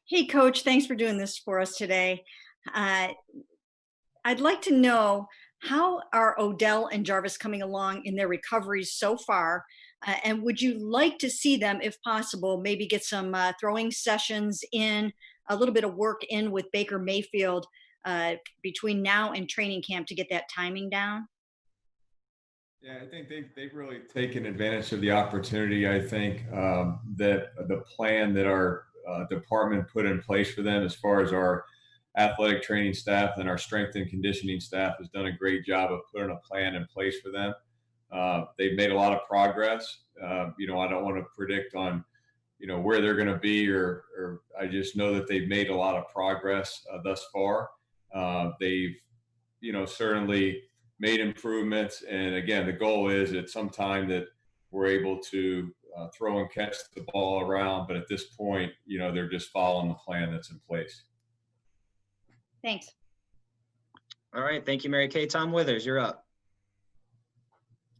Hey, Coach, thanks for doing this for us today. Uh, I'd like to know, how are Odell and Jarvis coming along in their recoveries so far? And would you like to see them, if possible, maybe get some throwing sessions in, a little bit of work in with Baker Mayfield between now and training camp to get that timing down? Yeah, I think they've really taken advantage of the opportunity. I think that the plan that our department put in place for them, as far as our athletic training staff and our strength and conditioning staff, has done a great job of putting a plan in place for them. They've made a lot of progress. I don't want to predict on where they're going to be, or I just know that they've made a lot of progress thus far. They've certainly made improvements. And again, the goal is at some time that we're able to throw and catch the ball around. But at this point, they're just following the plan that's in place. Thanks. All right. Thank you, Mary Kay. Tom Withers, you're up.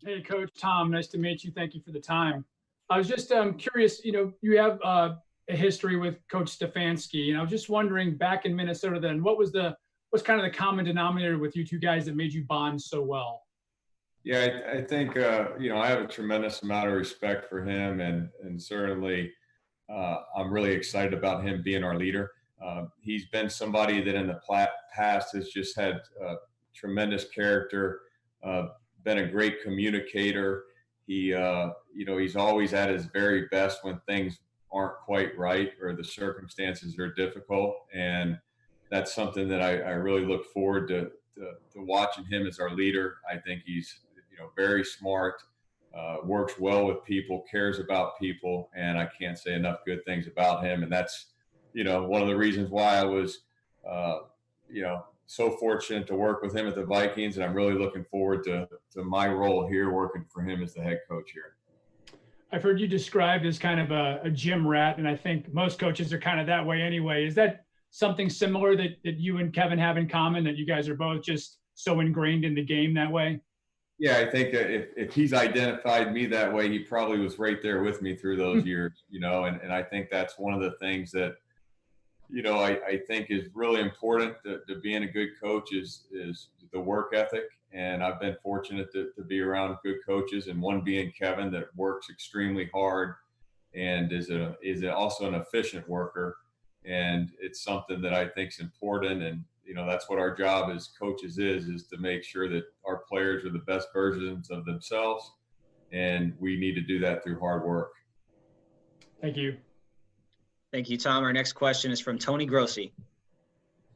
Hey, Coach Tom, nice to meet you. Thank you for the time. I was just curious, you have a history with Coach Stefanski, and I was just wondering, back in Minnesota then, what's kind of the common denominator with you two guys that made you bond so well? Yeah, I think I have a tremendous amount of respect for him, and certainly I'm really excited about him being our leader. He's been somebody that in the past has just had tremendous character, been a great communicator. He's always at his very best when things aren't quite right or the circumstances are difficult, and that's something that I really look forward to watching him as our leader. I think he's very smart, works well with people, cares about people, and I can't say enough good things about him. And that's one of the reasons why I was so fortunate to work with him at the Vikings, and I'm really looking forward to my role here, working for him as the head coach here. I've heard you described as kind of a gym rat, and I think most coaches are kind of that way anyway. Is that something similar that you and Kevin have in common, that you guys are both just so ingrained in the game that way? Yeah, I think if he's identified me that way, he probably was right there with me through those years, and I think that's one of the things that, I think is really important to being a good coach is the work ethic. And I've been fortunate to be around good coaches, and one being Kevin, that works extremely hard and is also an efficient worker. And it's something that I think is important. And that's what our job as coaches is to make sure that our players are the best versions of themselves, and we need to do that through hard work. Thank you. Thank you, Tom. Our next question is from Tony Grossi.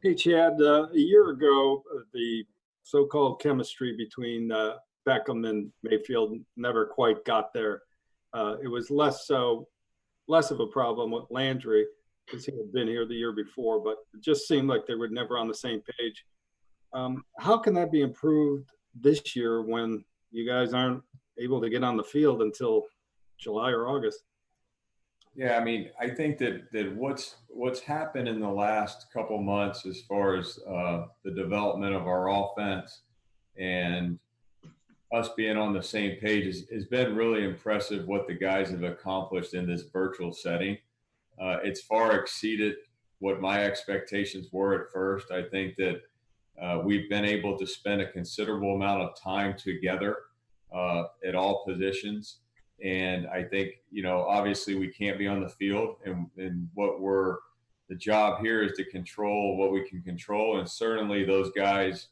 Hey, Chad. A year ago, the so-called chemistry between Beckham and Mayfield never quite got there. It was less of a problem with Landry, because he had been here the year before, but it just seemed like they were never on the same page. How can that be improved this year when you guys aren't able to get on the field until July or August? Yeah, I mean, I think that what's happened in the last couple months as far as the development of our offense and us being on the same page has been really impressive. What the guys have accomplished in this virtual setting, it's far exceeded what my expectations were at first. I think that we've been able to spend a considerable amount of time together at all positions. And I think, obviously we can't be on the field, and the job here is to control what we can control. And certainly those guys,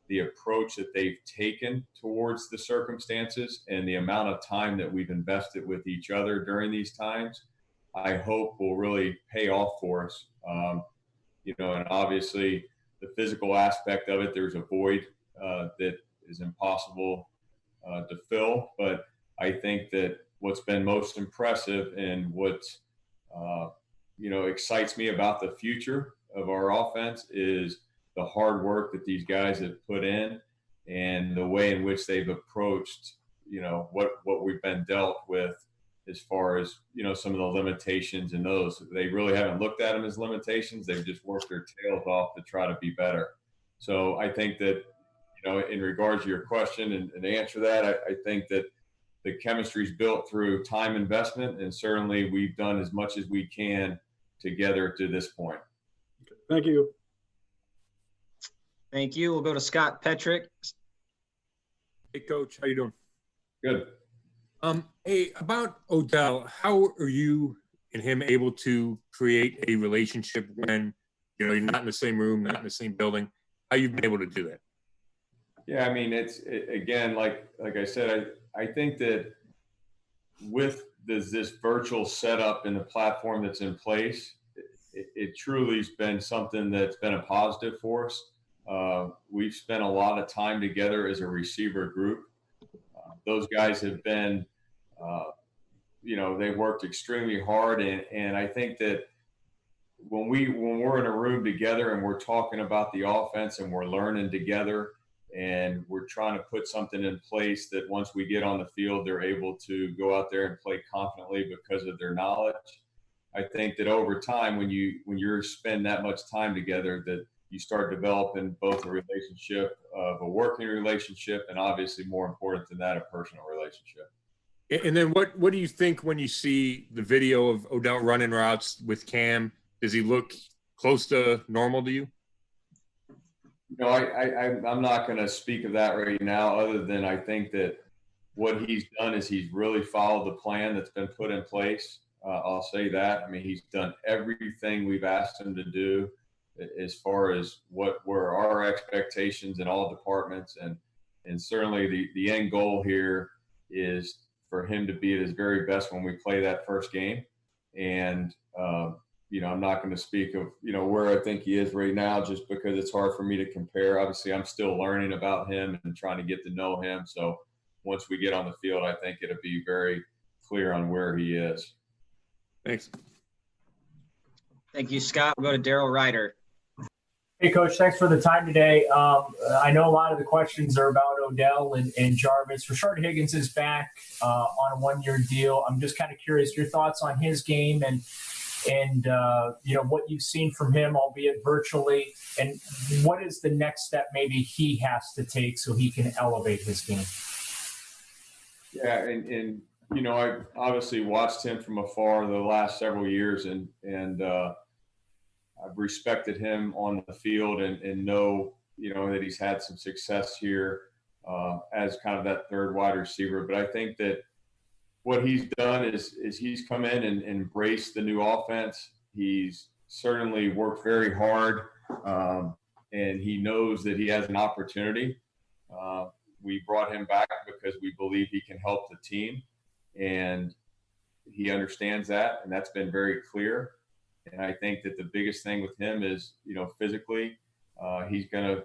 the approach that they've taken towards the circumstances and the amount of time that we've invested with each other during these times, I hope will really pay off for us. And obviously the physical aspect of it, there's a void that is impossible to fill. But I think that what's been most impressive and what excites me about the future of our offense is the hard work that these guys have put in, and the way in which they've approached what we've been dealt with as far as some of the limitations. And those, they really haven't looked at them as limitations. They've just worked their tails off to try to be better. So I think that in regards to your question and to answer that, I think that the chemistry is built through time investment, and certainly we've done as much as we can together to this point. Thank you. Thank you. We'll go to Scott Petrick. Hey, Coach, how you doing? Good. Hey, about Odell, how are you and him able to create a relationship when you're not in the same room, not in the same building? How you've been able to do that? Yeah, I mean, again, like I said, I think that with this virtual setup and the platform that's in place, it truly has been something that's been a positive for us. We've spent a lot of time together as a receiver group. Those guys have been, they worked extremely hard, and I think that when we're in a room together and we're talking about the offense and we're learning together and we're trying to put something in place that once we get on the field, they're able to go out there and play confidently because of their knowledge. I think that over time, when you're spend that much time together, that you start developing both a relationship of a working relationship and obviously more important than that, a personal relationship. And then what do you think when you see the video of Odell running routes with Cam? Does he look close to normal to you? No, I'm not going to speak of that right now, other than I think that what he's done is he's really followed the plan that's been put in place. I'll say that. I mean, he's done everything we've asked him to do as far as what were our expectations in all departments. And certainly the end goal here is for him to be at his very best when we play that first game. And, I'm not going to speak of, where I think he is right now, just because it's hard for me to compare. Obviously, I'm still learning about him and trying to get to know him. So once we get on the field, I think it'll be very clear on where he is. Thanks. Thank you, Scott. We'll go to Daryl Ryder. Hey, Coach, thanks for the time today. I know a lot of the questions are about Odell and Jarvis. Rashard Higgins is back on a one-year deal. I'm just kind of curious your thoughts on his game and what you've seen from him, albeit virtually, and what is the next step maybe he has to take so he can elevate his game? Yeah, and I've obviously watched him from afar the last several years, and I've respected him on the field and know, that he's had some success here as kind of that third wide receiver. But I think that what he's done is he's come in and embraced the new offense. He's certainly worked very hard, and he knows that he has an opportunity. We brought him back because we believe he can help the team, and he understands that, and that's been very clear. And I think that the biggest thing with him is, physically, he's going to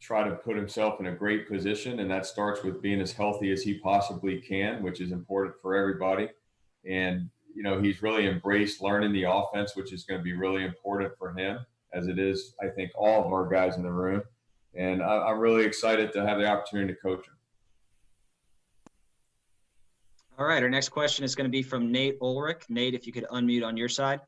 try to put himself in a great position, and that starts with being as healthy as he possibly can, which is important for everybody. And, he's really embraced learning the offense, which is going to be really important for him, as it is, I think, all of our guys in the room. And I'm really excited to have the opportunity to coach him. All right, our next question is going to be from Nate Ulrich. Nate, if you could unmute on your side.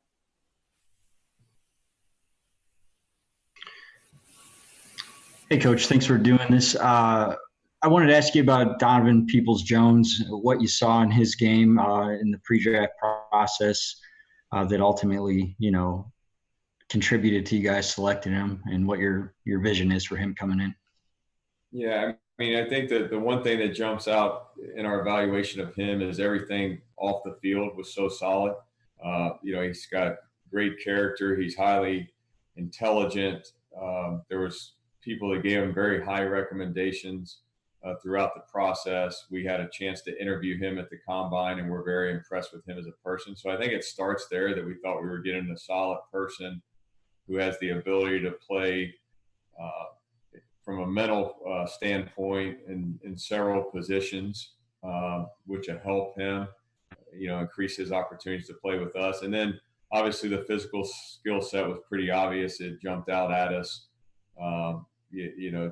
Hey, Coach, thanks for doing this. I wanted to ask you about Donovan Peoples-Jones, what you saw in his game in the pre-draft process that ultimately, contributed to you guys selecting him, and what your vision is for him coming in. Yeah, I mean, I think that the one thing that jumps out in our evaluation of him is everything off the field was so solid. He's got great character. He's highly intelligent. There was people that gave him very high recommendations throughout the process. We had a chance to interview him at the combine, and we're very impressed with him as a person. So I think it starts there, that we thought we were getting a solid person who has the ability to play from a mental standpoint in several positions, which will help him, increase his opportunities to play with us. And then obviously the physical skill set was pretty obvious. It jumped out at us,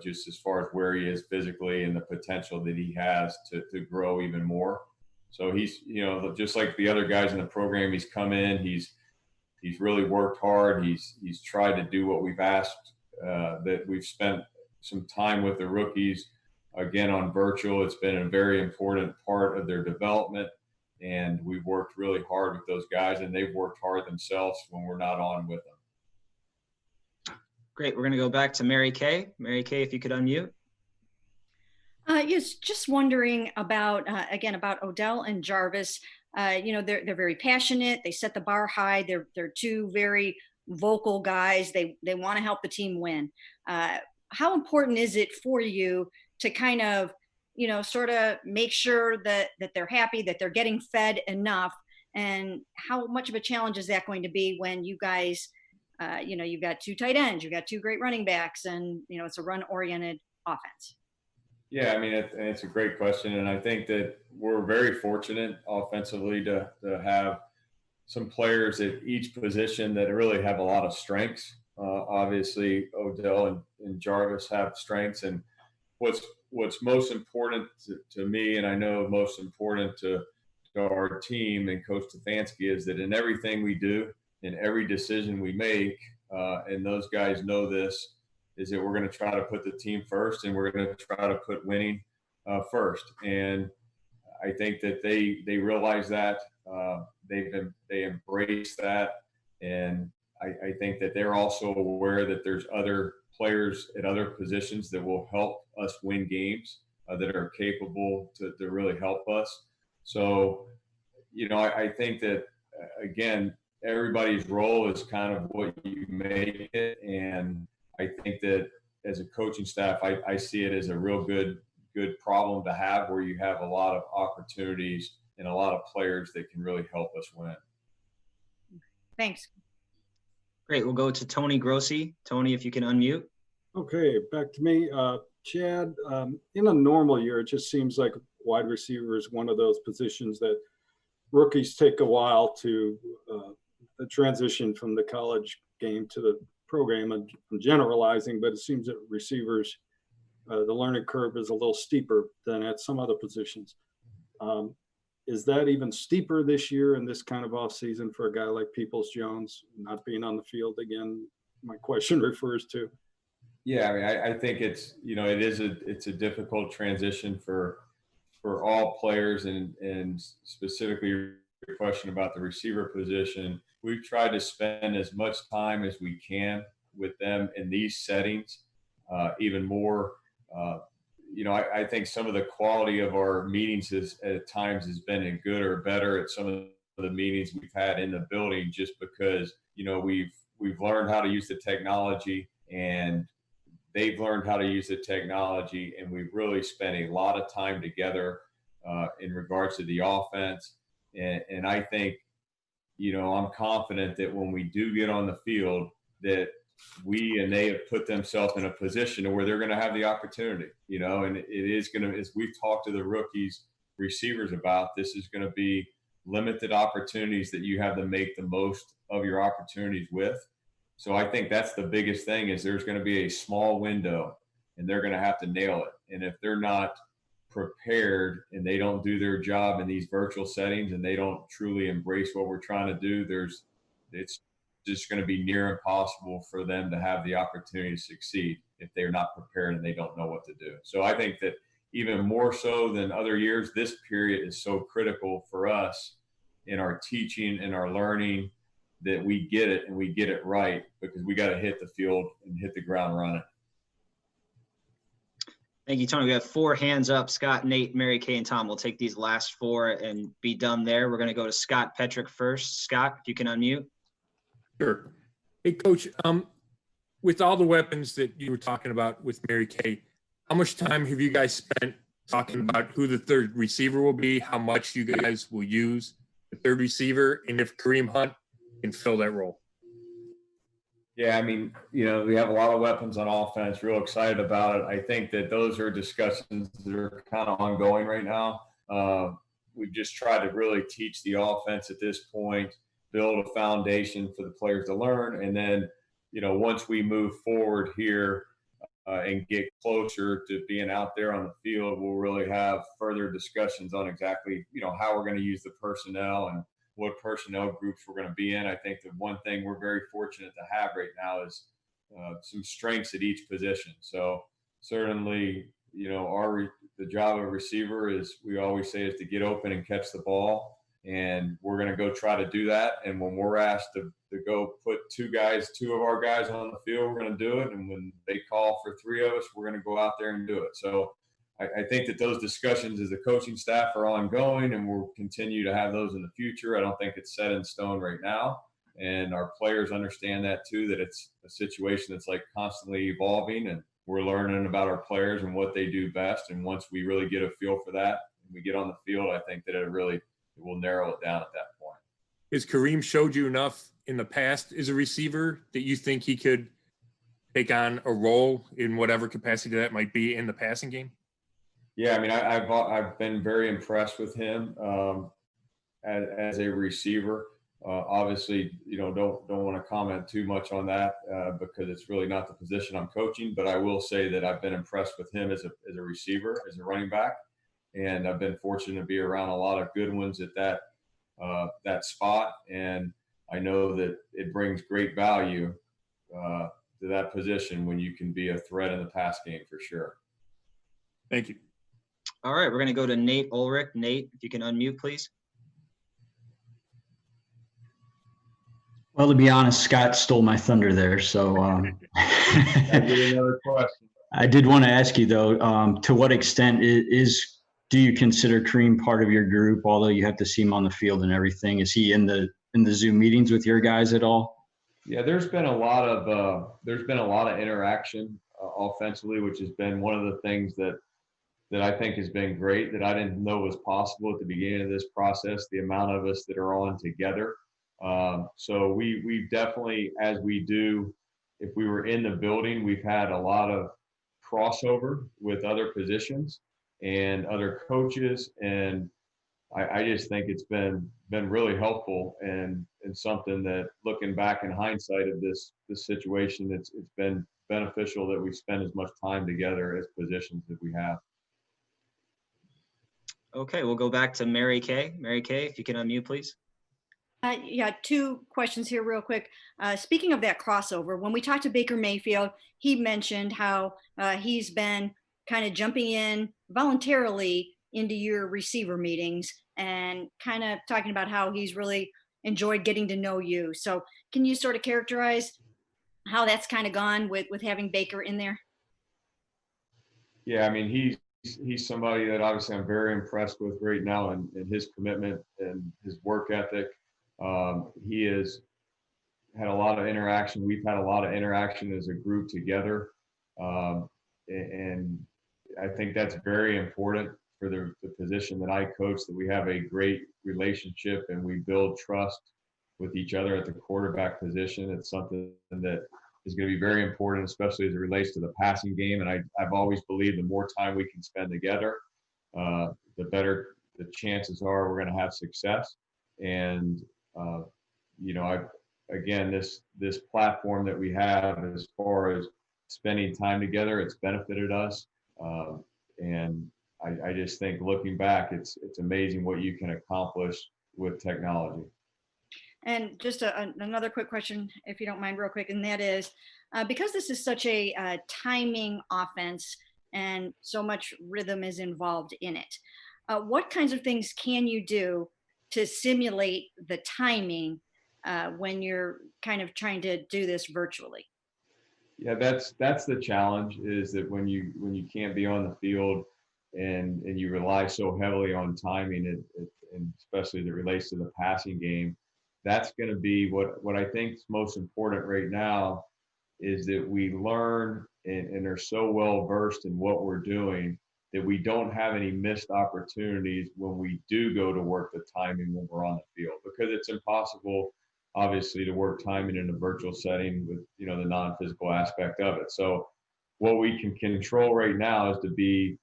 just as far as where he is physically and the potential that he has to grow even more. So he's, just like the other guys in the program, he's come in, he's really worked hard. He's tried to do what we've asked, that we've spent some time with the rookies, again, on virtual. It's been a very important part of their development. And we've worked really hard with those guys, and they've worked hard themselves when we're not on with them. Great. We're going to go back to Mary Kay. Mary Kay, if you could unmute. Yes, just wondering about again about Odell and Jarvis. They're very passionate. They set the bar high. They're two very vocal guys. They want to help the team win. How important is it for you to kind of sort of make sure that they're happy, that they're getting fed enough, and how much of a challenge is that going to be when you guys, you've got two tight ends, you've got two great running backs, and it's a run-oriented offense. Yeah, I mean, it's a great question, and I think that we're very fortunate offensively to have some players at each position that really have a lot of strengths. Obviously, Odell and Jarvis have strengths, and what's most important to me, and I know most important to our team and Coach Stefanski, is that in everything we do, in every decision we make, and those guys know this, is that we're going to try to put the team first, and we're going to try to put winning first. And I think that they realize that. They embrace that, and I think that they're also aware that there's other players at other positions that will help us win games, that are capable to really help us. So, I think that, again, everybody's role is kind of what you make it. And I think that as a coaching staff, I see it as a real good problem to have, where you have a lot of opportunities and a lot of players that can really help us win. Thanks. Great. We'll go to Tony Grossi. Tony, if you can unmute. Okay, back to me. Chad, in a normal year, it just seems like wide receiver is one of those positions that rookies take a while to transition from the college game to the program. I'm generalizing, but it seems that receivers, the learning curve is a little steeper than at some other positions. Is that even steeper this year in this kind of off season for a guy like Peoples-Jones not being on the field again? My question refers to. Yeah, I mean, I think it's a difficult transition for all players, and specifically your question about the receiver position. We've tried to spend as much time as we can with them in these settings, even more. I think some of the quality of our meetings at times has been good or better at some of the meetings we've had in the building, just because we've learned how to use the technology, and they've learned how to use the technology, and we've really spent a lot of time together in regards to the offense. And I think, I'm confident that when we do get on the field, that we and they have put themselves in a position where they're going to have the opportunity, and it is going to, as we've talked to the rookies receivers about, this is going to be limited opportunities that you have to make the most of your opportunities with. So I think that's the biggest thing, is there's going to be a small window, and they're going to have to nail it. And if they're not prepared and they don't do their job in these virtual settings, and they don't truly embrace what we're trying to do, it's just going to be near impossible for them to have the opportunity to succeed if they're not prepared and they don't know what to do. So I think that even more so than other years, this period is so critical for us in our teaching and our learning, that we get it and we get it right, because we got to hit the field and hit the ground running. Thank you, Tony. We have 4 hands up. Scott, Nate, Mary Kay, and Tom. We'll take these last 4 and be done there. We're going to go to Scott Petrick first. Scott, if you can unmute. Sure. Hey, Coach, with all the weapons that you were talking about with Mary Kay, how much time have you guys spent talking about who the third receiver will be, how much you guys will use the third receiver, and if Kareem Hunt can fill that role? Yeah, I mean, we have a lot of weapons on offense, real excited about it. I think that those are discussions that are kind of ongoing right now. We've just tried to really teach the offense at this point, build a foundation for the players to learn. And then, once we move forward here and get closer to being out there on the field, we'll really have further discussions on exactly, how we're going to use the personnel and what personnel groups we're going to be in. I think the one thing we're very fortunate to have right now is some strengths at each position. So certainly, the job of a receiver is, we always say, is to get open and catch the ball. and we're going to go try to do that. And when we're asked to go put two of our guys on the field, we're going to do it. And when they call for three of us, we're going to go out there and do it. So I think that those discussions as a coaching staff are ongoing, and we'll continue to have those in the future. I don't think it's set in stone right now. And our players understand that too, that it's a situation that's like constantly evolving, and we're learning about our players and what they do best. And once we really get a feel for that and we get on the field, I think that it will narrow it down at that point. Has Kareem showed you enough in the past as a receiver that you think he could take on a role in whatever capacity that might be in the passing game? Yeah, I mean, I've been very impressed with him as a receiver. Obviously, don't want to comment too much on that because it's really not the position I'm coaching. But I will say that I've been impressed with him as a receiver, as a running back, and I've been fortunate to be around a lot of good ones at that spot. And I know that it brings great value to that position when you can be a threat in the pass game for sure. Thank you. All right, we're going to go to Nate Ulrich. Nate, if you can unmute, please. Well, to be honest, Scott stole my thunder there. So Another question. I did want to ask you, though, to what extent do you consider Kareem part of your group, although you have to see him on the field and everything? Is he in the Zoom meetings with your guys at all? Yeah, there's been a lot of interaction offensively, which has been one of the things that I think has been great, that I didn't know was possible at the beginning of this process, the amount of us that are on together. So we definitely, as we do, if we were in the building, we've had a lot of crossover with other positions and other coaches. And I just think it's been really helpful and something that, looking back in hindsight of this situation, it's been beneficial that we spend as much time together as positions that we have. Okay, we'll go back to Mary Kay. Mary Kay, if you can unmute, please. Yeah, two questions here real quick. Speaking of that crossover, when we talked to Baker Mayfield, he mentioned how he's been kind of jumping in voluntarily into your receiver meetings and kind of talking about how he's really enjoyed getting to know you. So can you sort of characterize how that's kind of gone with having Baker in there? Yeah, I mean, he's somebody that obviously I'm very impressed with right now, and his commitment and his work ethic. He has had a lot of interaction. We've had a lot of interaction as a group together. And I think that's very important for the position that I coach, that we have a great relationship and we build trust with each other at the quarterback position. It's something that is going to be very important, especially as it relates to the passing game. And I've always believed the more time we can spend together, the better the chances are we're going to have success. And, this platform that we have, as far as spending time together, it's benefited us. And I just think, looking back, it's amazing what you can accomplish with technology. And just another quick question, if you don't mind, real quick, and that is, because this is such a timing offense and so much rhythm is involved in it, what kinds of things can you do to simulate the timing when you're kind of trying to do this virtually? Yeah, that's the challenge, is that when you can't be on the field and you rely so heavily on timing, and especially as it relates to the passing game, that's going to be what I think is most important right now, is that we learn and are so well versed in what we're doing that we don't have any missed opportunities when we do go to work the timing when we're on the field, because it's impossible, obviously, to work timing in a virtual setting with the non-physical aspect of it. So what we can control right now is to be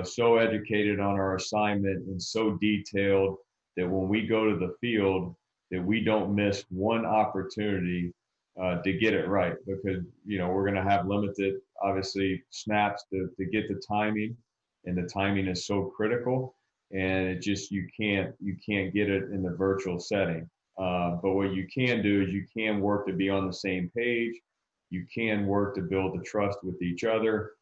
so educated on our assignment and so detailed that when we go to the field, that we don't miss one opportunity to get it right, because we're going to have limited, obviously, snaps to get the timing, and the timing is so critical, and it just you can't get it in the virtual setting. But what you can do is you can work to be on the same page. You can work to build the trust with each other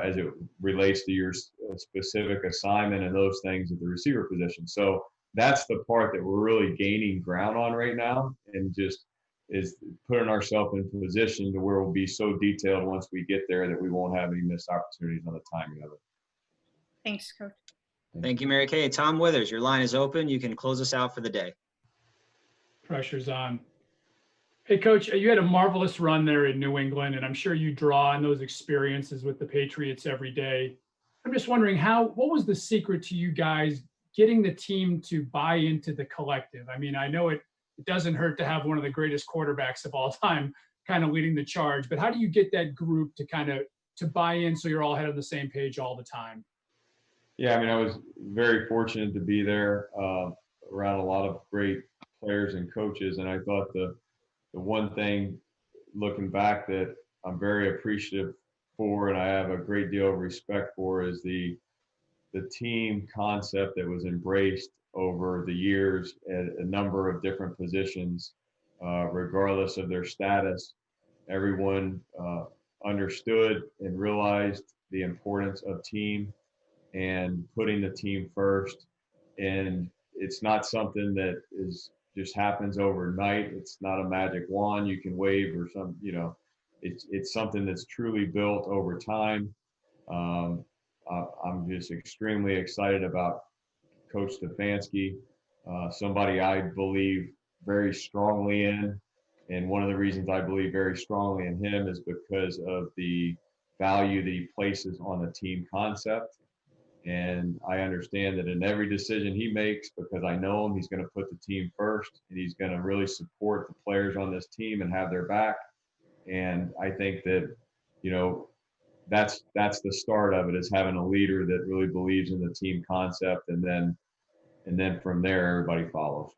as it relates to your specific assignment and those things at the receiver position. So that's the part that we're really gaining ground on right now, and just is putting ourselves in position to where we'll be so detailed once we get there that we won't have any missed opportunities on the timing of it. Thanks, Coach. Thank you, Mary Kay. Tom Withers, your line is open. You can close us out for the day. Pressure's on. Hey, Coach, you had a marvelous run there in New England, and I'm sure you draw on those experiences with the Patriots every day. I'm just wondering what was the secret to you guys getting the team to buy into the collective? I mean, I know it doesn't hurt to have one of the greatest quarterbacks of all time kind of leading the charge, but how do you get that group to buy in so you're all head on the same page all the time? Yeah, I mean, I was very fortunate to be there around a lot of great players and coaches, and I thought the one thing looking back that I'm very appreciative for, and I have a great deal of respect for, is the team concept that was embraced over the years at a number of different positions, regardless of their status. Everyone understood and realized the importance of team and putting the team first. And it's not something that just happens overnight. It's not a magic wand you can wave or it's something that's truly built over time. I'm just extremely excited about Coach Stefanski, somebody I believe very strongly in. And one of the reasons I believe very strongly in him is because of the value that he places on the team concept. And I understand that in every decision he makes, because I know him, he's going to put the team first, and he's going to really support the players on this team and have their back. And I think that, that's the start of it, is having a leader that really believes in the team concept, and then from there everybody follows.